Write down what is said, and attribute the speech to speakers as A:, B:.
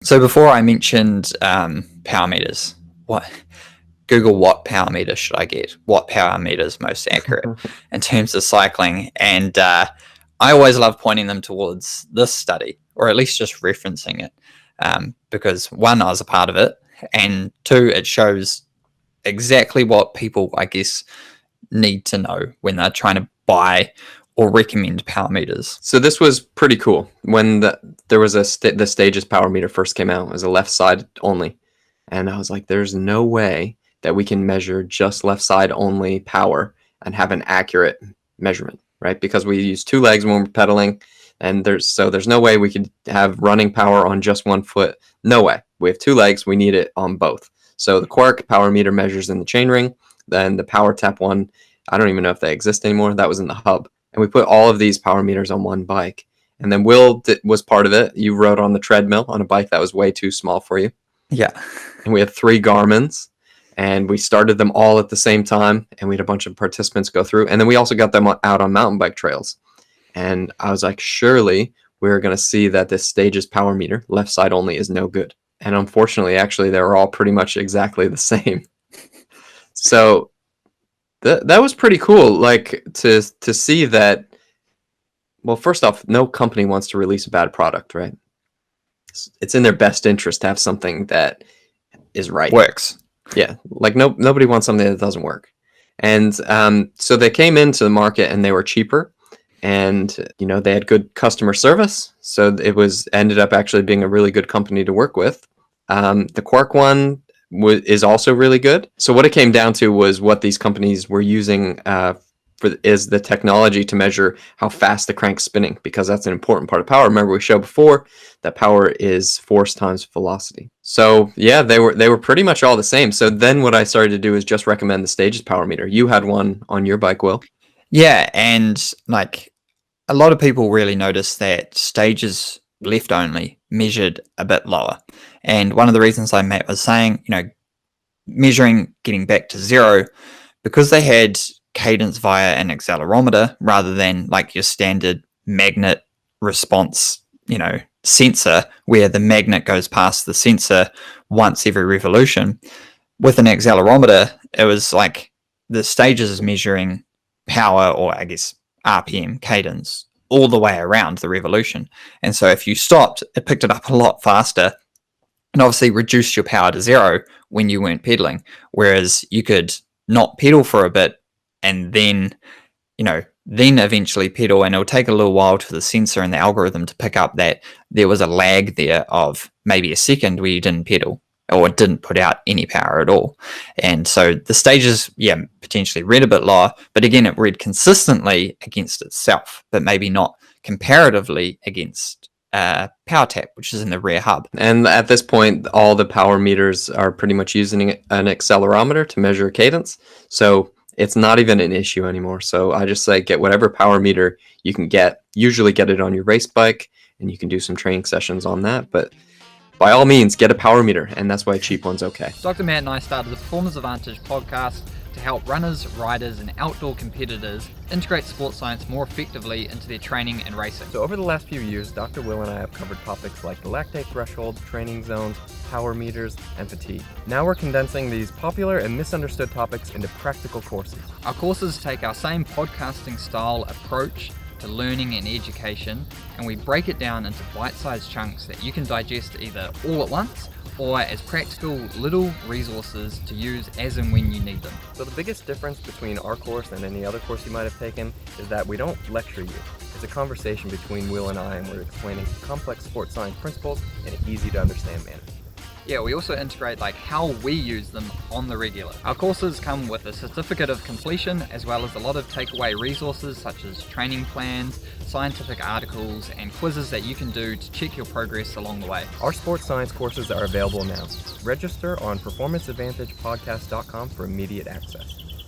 A: So before I mentioned power meters, Google what power meter should I get? What power meter is most accurate in terms of cycling? And I always love pointing them towards this study, or at least just referencing it, because one, I was a part of it, and two, it shows exactly what people, I guess, need to know when they're trying to buy or recommend power meters.
B: So this was pretty cool. When there was the Stages power meter first came out, it was a left side only. And I was like, there's no way that we can measure just left side only power and have an accurate measurement, right? Because we use two legs when we're pedaling, and there's no way we could have running power on just one foot. No way. We have two legs, we need it on both. So the Quark power meter measures in the chainring, then the Power Tap one, I don't even know if they exist anymore, that was in the hub. And we put all of these power meters on one bike. And then Will was part of it. You rode on the treadmill on a bike that was way too small for you.
A: Yeah.
B: And we had 3 Garmins, and we started them all at the same time, and we had a bunch of participants go through. And then we also got them out on mountain bike trails. And I was like, surely we're going to see that this Stages power meter, left side only, is no good. And unfortunately, actually, they were all pretty much exactly the same. So that was pretty cool, like to see that. Well, first off, no company wants to release a bad product, right? It's in their best interest to have something that is right.
A: Works.
B: Yeah, like nobody wants something that doesn't work. And so they came into the market and they were cheaper, and they had good customer service. So it ended up actually being a really good company to work with. The Quark one is also really good. So what it came down to was what these companies were using is the technology to measure how fast the crank's spinning, because that's an important part of power. Remember, we showed before that power is force times velocity. So yeah, they were pretty much all the same. So then what I started to do is just recommend the Stages power meter. You had one on your bike, Will.
A: Yeah, and like a lot of people really noticed that Stages left only measured a bit lower. And one of the reasons Matt was saying, measuring getting back to zero, because they had cadence via an accelerometer rather than like your standard magnet response, sensor, where the magnet goes past the sensor once every revolution. With an accelerometer, it was like the Stages is measuring power, or I guess RPM, cadence, all the way around the revolution. And so if you stopped, it picked it up a lot faster and obviously reduced your power to zero when you weren't pedaling. Whereas you could not pedal for a bit and then, then eventually pedal, and it'll take a little while for the sensor and the algorithm to pick up that there was a lag there of maybe a second where you didn't pedal or didn't put out any power at all. And so the Stages, potentially read a bit lower, but again, it read consistently against itself, but maybe not comparatively against Power Tap, which is in the rear hub.
B: And at this point, all the power meters are pretty much using an accelerometer to measure cadence. So it's not even an issue anymore. So I just say get whatever power meter you can get. Usually get it on your race bike, and you can do some training sessions on that. But by all means, get a power meter, and that's why a cheap one's okay.
C: Dr. Matt and I started the Performance Advantage podcast to help runners, riders, and outdoor competitors integrate sports science more effectively into their training and racing.
D: So over the last few years, Dr. Will and I have covered topics like the lactate threshold, training zones, power meters, and fatigue. Now we're condensing these popular and misunderstood topics into practical courses.
C: Our courses take our same podcasting style approach to learning and education, and we break it down into bite-sized chunks that you can digest either all at once or as practical little resources to use as and when you need them.
D: So the biggest difference between our course and any other course you might have taken is that we don't lecture you. It's a conversation between Will and I, and we're explaining complex sports science principles in an easy to understand manner.
C: Yeah, we also integrate how we use them on the regular. Our courses come with a certificate of completion, as well as a lot of takeaway resources such as training plans, scientific articles, and quizzes that you can do to check your progress along the way.
D: Our sports science courses are available now. Register on performanceadvantagepodcast.com for immediate access.